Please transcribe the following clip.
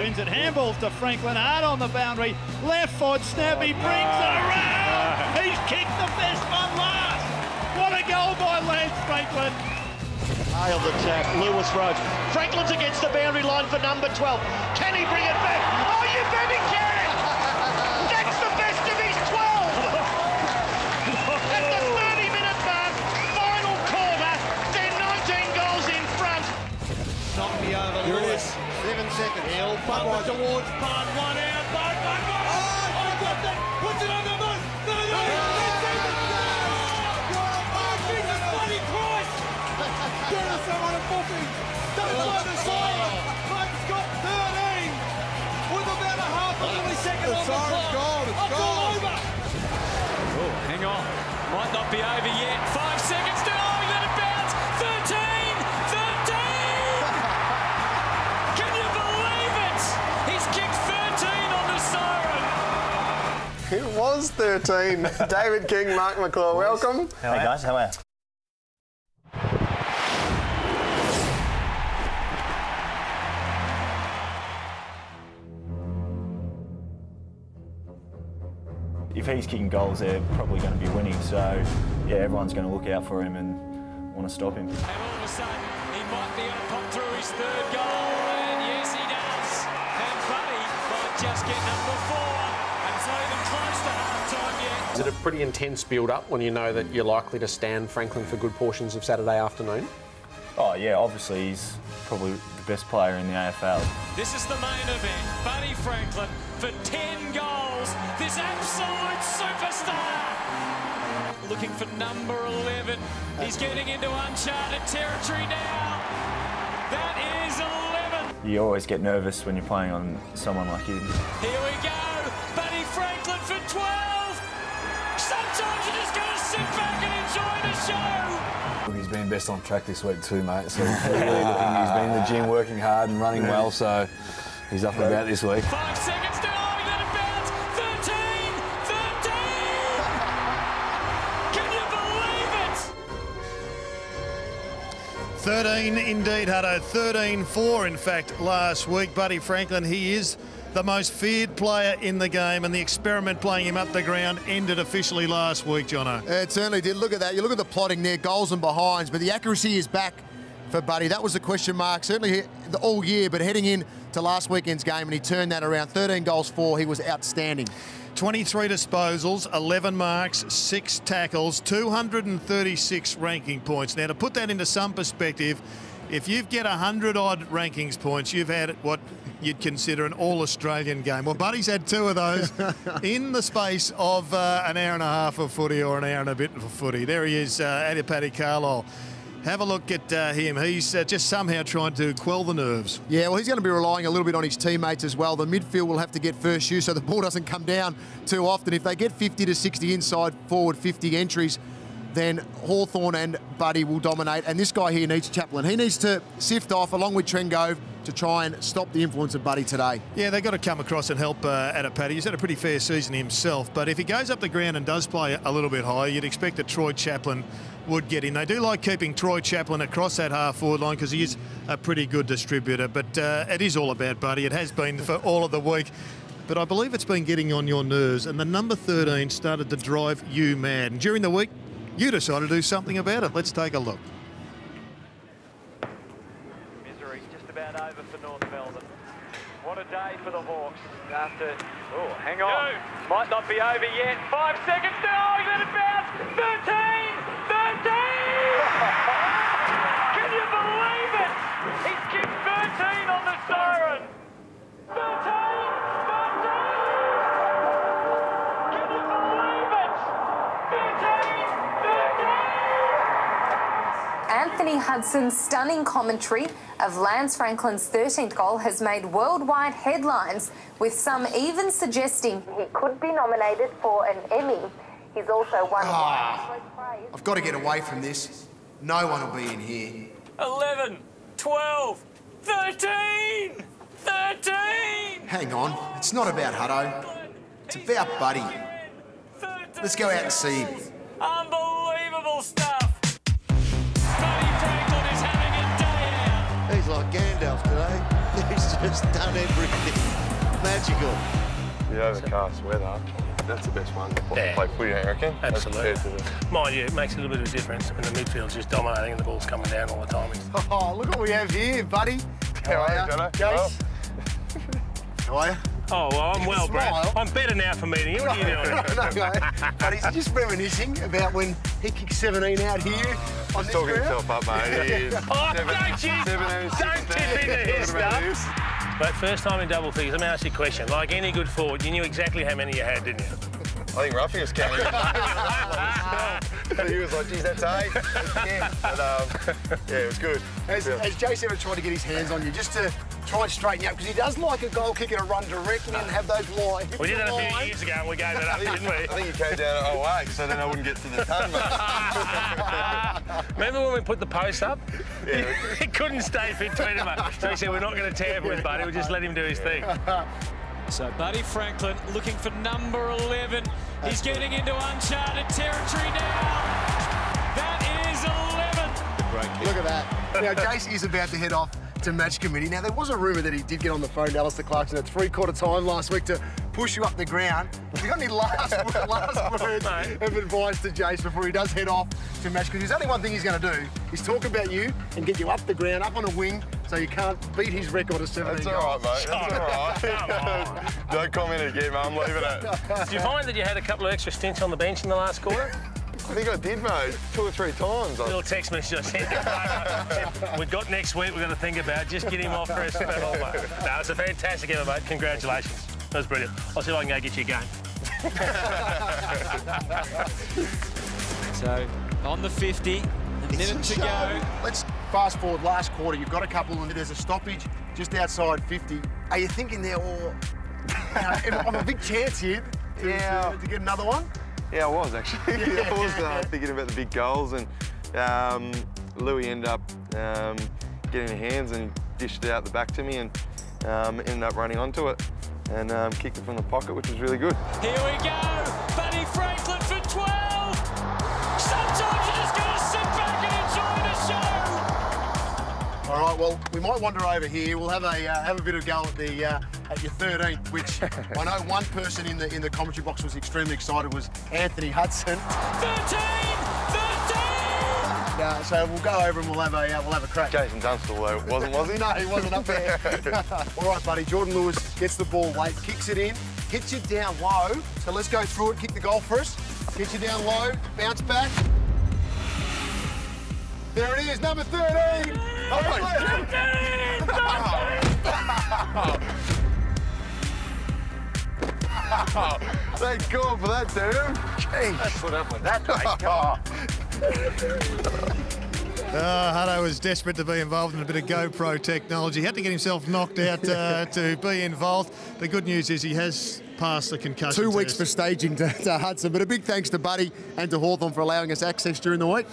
wins it. Handballs to Franklin, hard on the boundary. Left foot snap, he brings it around. He's kicked the best one last. What a goal by Lance Franklin. Nailed the tap, Lewis Roach. Franklin's against the boundary line for number 12. Can he bring it back? Oh, you bet he can! That's the best of his 12! At the 30-minute mark, final quarter, they're 19 goals in front. Knock me over. Here it is. 7 seconds. He'll bump it towards Bun. One out. Bun. Oh, got that. Puts it over Bun. Someone a booking. Don't blow the siren. Mike's got 13 with about a half a millisecond on the clock. It's all over. Oh, hang on. Might not be over yet. 5 seconds to go. Let it bounce. 13. Can you believe it? He's kicked 13 on the siren. It was 13. David King, Mark McClure, welcome. Hey guys, how are you? If he's kicking goals, they're probably going to be winning. So, yeah, everyone's going to look out for him and want to stop him. And all of a sudden, he might be able to pop through his third goal. And yes, he does. And Buddy might just get number 4. And it's not even close to half-time yet. Is it a pretty intense build-up when you know that you're likely to stand Franklin for good portions of Saturday afternoon? Oh, yeah, obviously he's probably the best player in the AFL. This is the main event. Buddy Franklin for 10 goals. This absolute superstar. Looking for number 11. He's getting into uncharted territory now. That is 11. You always get nervous when you're playing on someone like him. Here we go. Buddy Franklin for 12. Sometimes you just got to sit back and enjoy the show. He's been best on track this week too, mate. So he's been in the gym working hard and running well, so he's up and about this week. 5 seconds to go, let it bounce. 13! Can you believe it? 13 indeed, Hutto. 13-4, in fact, last week. Buddy Franklin, he is the most feared player in the game, and the experiment playing him up the ground ended officially last week, Jono. It certainly did. Look at that. You look at the plotting there, goals and behinds, but the accuracy is back for Buddy. That was the question mark, certainly all year, but heading in to last weekend's game, and he turned that around. 13 goals, 4. He was outstanding. 23 disposals, 11 marks, 6 tackles, 236 ranking points. Now, to put that into some perspective, if you get 100-odd rankings points, you've had what you'd consider an all-Australian game. Well, Buddy's had 2 of those in the space of an hour and a half of footy, or an hour and a bit of footy. There he is, Paddy Carlisle. Have a look at him. He's just somehow trying to quell the nerves. Yeah, well, he's going to be relying a little bit on his teammates as well. The midfield will have to get first use so the ball doesn't come down too often. If they get 50 to 60 inside forward 50 entries, then Hawthorn and Buddy will dominate. And this guy here needs Chaplin. He needs to sift off, along with Trengove, to try and stop the influence of Buddy today. Yeah, they've got to come across and help Paddy. He's had a pretty fair season himself, but if he goes up the ground and does play a little bit higher, you'd expect that Troy Chaplin would get in. They do like keeping Troy Chaplin across that half-forward line because he is a pretty good distributor, but it is all about Buddy. It has been for all of the week. But I believe it's been getting on your nerves, and the number 13 started to drive you mad. And during the week, you decided to do something about it. Let's take a look. Misery just about over for North Melbourne. What a day for the Hawks. After, oh, hang on. Might not be over yet. 5 seconds to go. Let it bounce. 13! Can you believe it? He's kicked 13 on the siren. 13! Can you believe it? 13! Anthony Hudson's stunning commentary of Lance Franklin's 13th goal has made worldwide headlines, with some even suggesting he could be nominated for an Emmy. He's also won. I've got to get away from this. No one will be in here. 11, 12, 13! 13! Hang on. It's not about Hutto. It's about Buddy. Let's go out and see him. Unbelievable stuff. Buddy Franklin is having a day out. He's like Gandalf today. He's just done everything. Magical. The overcast weather, that's the best one to play footy, I reckon. Absolutely. Mind you, it makes a little bit of a difference when the midfield's just dominating and the ball's coming down all the time. Oh, look what we have here, buddy. How are you, Jono? Jace? How are you? Oh, well, I'm well, Brad. I'm better now for meeting you. What are you doing? No, but he's just reminiscing about when he kicked 17 out here on this Talking ground. himself up, mate. He is. Oh, don't tip into his stuff. But first time in double figures, let me ask you a question. Like any good forward, you knew exactly how many you had, didn't you? I think Ruffy was counting. He was like, geez, that's 8. That's 10. But, yeah, it was good. Has Jace ever tried to get his hands on you just to try and straighten you up? Because he does like a goal kicker to run directly and have those lines. We did that a few years ago and we gave it up, didn't we? I think he came down at 08, so then I wouldn't get to the ton, mate. Remember when we put the post up? Yeah. He couldn't stay fit 20 months. So he said, we're not going to tamper with Buddy, we'll just let him do his thing. So Buddy Franklin looking for number 11. He's getting into uncharted territory now. That is 11. Great kick. Look at that. Now, Jace is about to head off to match committee. Now, there was a rumour that he did get on the phone to Alistair Clarkson at 3/4 time last week to push you up the ground. Have you got any last words of advice to Jace before he does head off to match? Because there's only one thing he's going to do is talk about you and get you up the ground, up on a wing, so you can't beat his record of 17 That's all right, mate. That's all right. Don't comment again, mate. I'm leaving it. Did you find that you had a couple of extra stints on the bench in the last quarter? I think I did, mate. 2 or 3 times. Little text message I sent. We've got next week we've got to think about. Just get him off for a spell, mate. No, it's a fantastic effort, mate. Congratulations. That was brilliant. I'll see if I can go get you again. So, on the 50, a minute to go. Let's fast forward last quarter. You've got a couple and there's a stoppage just outside 50. Are you thinking there, I'm a big chance here to get another one? Yeah, I was actually. I was thinking about the big goals, and Louis ended up getting the hands and dished it out the back to me, and ended up running onto it and kicked it from the pocket, which was really good. Here we go, Buddy Franklin for 12. Sometimes you just got to sit back and enjoy the show. All right, well, we might wander over here. We'll have a bit of go at your 13th, which I know one person in the commentary box was extremely excited was Anthony Hudson. 13! So we'll go over and we'll have a crack. Jason Dunstall, though, was he? No, he wasn't up there. All right, buddy. Jordan Lewis gets the ball late, kicks it in, hits you down low. So let's go through it. Kick the goal for us. Hits you down low, bounce back. There it is, number 13. Thank God for that, dude. Jeez. Let's put up with that, mate. Hutto was desperate to be involved in a bit of GoPro technology. He had to get himself knocked out to be involved. The good news is he has passed the concussion 2 test. weeks for staging to Hudson, but a big thanks to Buddy and to Hawthorn for allowing us access during the week.